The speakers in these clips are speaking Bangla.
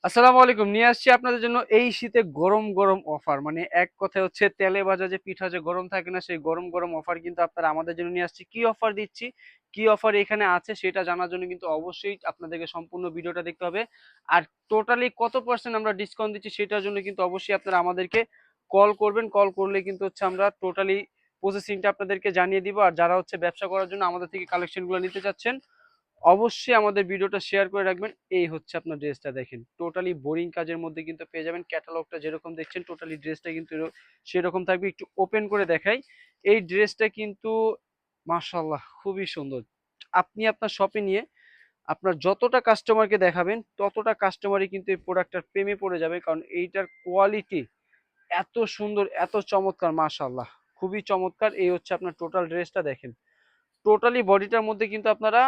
আসসালামু আলাইকুম। নিয়ে আসছি আপনাদের জন্য এই শীতে গরম গরম অফার, মানে এক কথায় হচ্ছে তেলে ভাজা যে পিঠা যে গরম থাকে না, সেই গরম গরম অফার কিন্তু আপনারা আমাদের জন্য নিয়ে আসছি। কি অফার দিচ্ছি, কি অফার এখানে আছে সেটা জানার জন্য কিন্তু অবশ্যই আপনাদেরকে সম্পূর্ণ ভিডিওটা দেখতে হবে। আর টোটালি কত পার্সেন্ট আমরা ডিসকাউন্ট দিচ্ছি সেটার জন্য কিন্তু অবশ্যই আপনারা আমাদেরকে কল করবেন। কল করলে কিন্তু হচ্ছে আমরা টোটালি প্রসেসিংটা আপনাদেরকে জানিয়ে দিব। আর যারা হচ্ছে ব্যবসা করার জন্য আমাদের থেকে কালেকশনগুলো নিতে চাচ্ছেন, অবশ্যই আমাদের ভিডিওটা শেয়ার করে রাখবেন। এই হচ্ছে আপনার ড্রেসটা, দেখেন টোটালি বোরিং কাজের মধ্যে কিন্তু পেয়ে যাবেন। ক্যাটালগটা যেরকম দেখছেন টোটালি ড্রেসটা কিন্তু সেরকম থাকবে। একটু ওপেন করে দেখাই, এই ড্রেসটা কিন্তু মাশাআল্লাহ খুবই সুন্দর। আপনি আপনার শপে নিয়ে আপনার যতটা কাস্টমারকে দেখাবেন ততটা কাস্টমারই কিন্তু এই প্রোডাক্টটার প্রেমে পড়ে যাবে, কারণ এইটার কোয়ালিটি এত সুন্দর, এত চমৎকার, মাশাআল্লাহ খুবই চমৎকার। এই হচ্ছে আপনার টোটাল ড্রেসটা, দেখেন টোটালি বডিটার মধ্যে কিন্তু আপনারা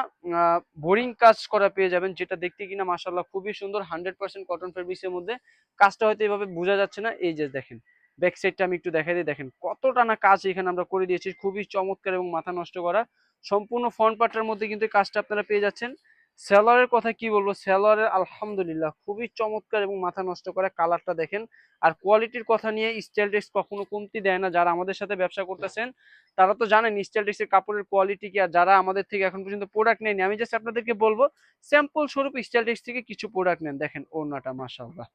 বোরিং কাজ করা পেয়ে যাবেন, যেটা দেখতে কিনা মাশাআল্লাহ খুবই সুন্দর। 100% কটন ফেব্রিক্স এর মধ্যে। কাজটা হয়তো এভাবে বোঝা যাচ্ছে না, এই যে দেখেন ব্যাক সাইডটা আমি একটু দেখাই দিই, দেখেন কতটা না কাজ এখানে আমরা করে দিয়েছি, খুবই চমৎকার এবং মাথা নষ্ট করা। সম্পূর্ণ ফ্রন্ট পার্টের মধ্যে কিন্তু এই কাজটা আপনারা পেয়ে যাচ্ছেন। সেলরের কথা কি বলবো, সেলরের আলহামদুলিল্লাহ খুবই চমৎকার এবং মাথা নষ্ট করা। কালারটা দেখেন। আর কোয়ালিটির কথা নিয়ে স্টাইল ড্রেস কখনো কমতি দেয় না। যারা আমাদের সাথে ব্যবসা করতেছেন তারা তো জানেন স্টাইলটিক্সের কাপড়ের কোয়ালিটি কি। আর যারা আমাদের থেকে এখন পর্যন্ত প্রোডাক্ট নেয়নি, আমি জাস্ট আপনাদেরকে বলবো স্যাম্পল স্বরূপ স্টাইলটিক্স থেকে কিছু প্রোডাক্ট নেন। দেখেন ওড়নাটা মাশাআল্লাহ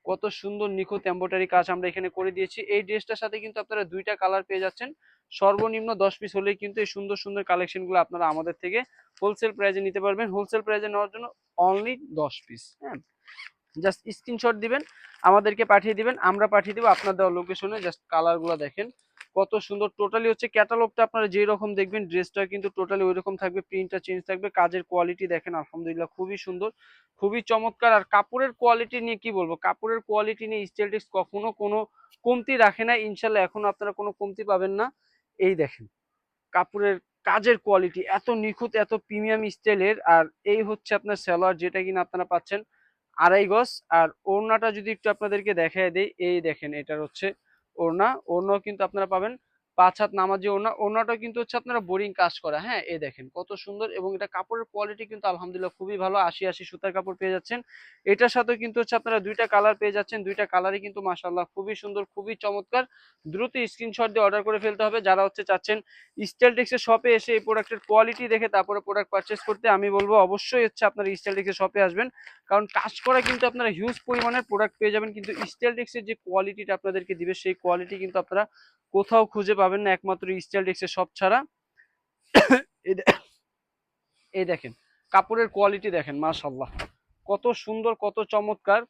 কত সুন্দর নিখুঁত এমব্রয়ডারি কাজ আমরা এখানে করে দিয়েছি। এই ড্রেসটার সাথে কিন্তু আপনারা দুইটা কালার পেয়ে যাচ্ছেন। সর্বনিম্ন 10 পিস হলেই কিন্তু এই সুন্দর সুন্দর কালেকশনগুলো আপনারা আমাদের থেকে হোলসেল প্রাইসে নিতে পারবেন। হোলসেল প্রাইসে নেওয়ার জন্য অনলি 10 পিস, হ্যাঁ, জাস্ট স্ক্রিনশট দিবেন, আমাদেরকে পাঠিয়ে দিবেন, আমরা পাঠিয়ে দিব আপনার দেওয়া লোকেশনে। জাস্ট কালারগুলো দেখেন কত সুন্দর। টোটালি হচ্ছে ক্যাটালগটা আপনারা যেই রকম দেখবেন ড্রেসটা কিন্তু টোটালি ওই রকম থাকবে, প্রিন্টটা চেঞ্জ থাকবে। কাজের কোয়ালিটি দেখেন আলহামদুলিল্লাহ খুবই সুন্দর, খুবই চমৎকার। আর কাপড়ের কোয়ালিটি নিয়ে কি বলবো, কাপড়ের কোয়ালিটি নিয়ে স্টাইলটিক্স কখনো কোনো কমতি রাখে না, ইনশাল্লাহ এখন আপনারা কোনো কমতি পাবেন না। এই দেখেন কাপড়ের কাজের কোয়ালিটি এত নিখুঁত, এত প্রিমিয়াম স্টাইলের। আর এই হচ্ছে আপনার সালোয়ার, যেটা কিনা আপনারা পাচ্ছেন 2.5 গজ। আর ওড়নাটা যদি একটু আপনাদেরকে দেখায় দেই, এই দেখেন এটার হচ্ছে ওড়না। ওড়নাও কিন্তু আপনারা পাবেন 5 হাত নামাজি ওড়না। ওড়নাটা কিন্তু হচ্ছে আপনারা বোরিং কাজ করা, হ্যাঁ, এই দেখেন কত সুন্দর। এবং এটা কাপড়ের কোয়ালিটি কিন্তু আলহামদুলিল্লাহ খুবই ভালো, 80 সুতার কাপড় পেয়ে যাচ্ছেন। এটার সাথেও কিন্তু হচ্ছে আপনারা দুইটা কালার পেয়ে যাচ্ছেন। দুইটা কালারই কিন্তু মাশাআল্লাহ খুবই সুন্দর, খুবই চমৎকার। দ্রুত স্ক্রিনশট দিয়ে অর্ডার করে ফেলতে হবে যারা হচ্ছে চাচ্ছেন স্টাইলটিক্সের শপে এসে এই প্রোডাক্টের কোয়ালিটি দেখে তারপরে প্রোডাক্ট পারচেস করতে। আমি বলবো অবশ্যই হচ্ছে আপনারা স্টাইলটিক্সের শপে আসবেন, কারণ কাজ করা কিন্তু আপনারা হিউজ পরিমাণের প্রোডাক্ট পেয়ে যাবেন, কিন্তু স্টাইলটিক্সের যে কোয়ালিটিটা আপনাদেরকে দিবে সেই কোয়ালিটি কিন্তু আপনারা কোথাও খুঁজে পাবেন না, একমাত্র স্টাইলটিক্সের শপ ছাড়া। এই এই দেখেন কাপড়ের কোয়ালিটি দেখেন মাশাআল্লাহ কত সুন্দর, কত চমৎকার,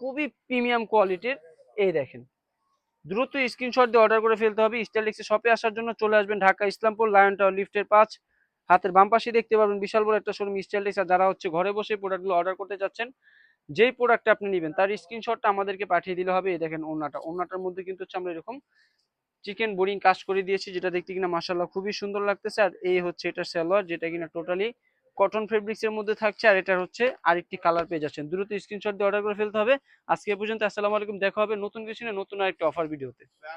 খুবই প্রিমিয়াম কোয়ালিটির। এই দেখেন দ্রুত স্ক্রিনশট দিয়ে অর্ডার করে ফেলতে হবে। স্টাইলটিক্সের শপে আসার জন্য চলে আসবেন ঢাকা ইসলামপুর লায়ন টাওয়ার লিফটের 5, হাতের বাম পাশে দেখতে পাবেন বিশাল বড় একটা শোরুম স্টাইলটিক্স। আর যারা হচ্ছে ঘরে বসে প্রোডাক্টগুলো অর্ডার করতে চাচ্ছেন, যেই প্রোডাক্টটা আপনি নেবেন তার স্ক্রিনশটটা আমাদেরকে পাঠিয়ে দিলে হবে। এই দেখেন ওড়নাটার মধ্যে কিন্তু হচ্ছে আমরা এরকম চিকেন বোরিং কাজ করে দিয়েছি, যেটা দেখতে কিনা মাশাআল্লাহ খুবই সুন্দর লাগতেছে। আর এই হচ্ছে এটা সালোয়ার, যেটা কিনা টোটালি কটন ফেব্রিক্স এর মধ্যে থাকছে। আর এটা হচ্ছে আরেকটি কালার পেয়ে যাচ্ছেন। দ্রুত স্ক্রিনশট দিয়ে অর্ডার করে ফেলতে হবে। আজকে এ পর্যন্ত, আসসালামু আলাইকুম। দেখা হবে নতুন কিছু নিয়ে, নতুন আরেকটা অফার ভিডিওতে।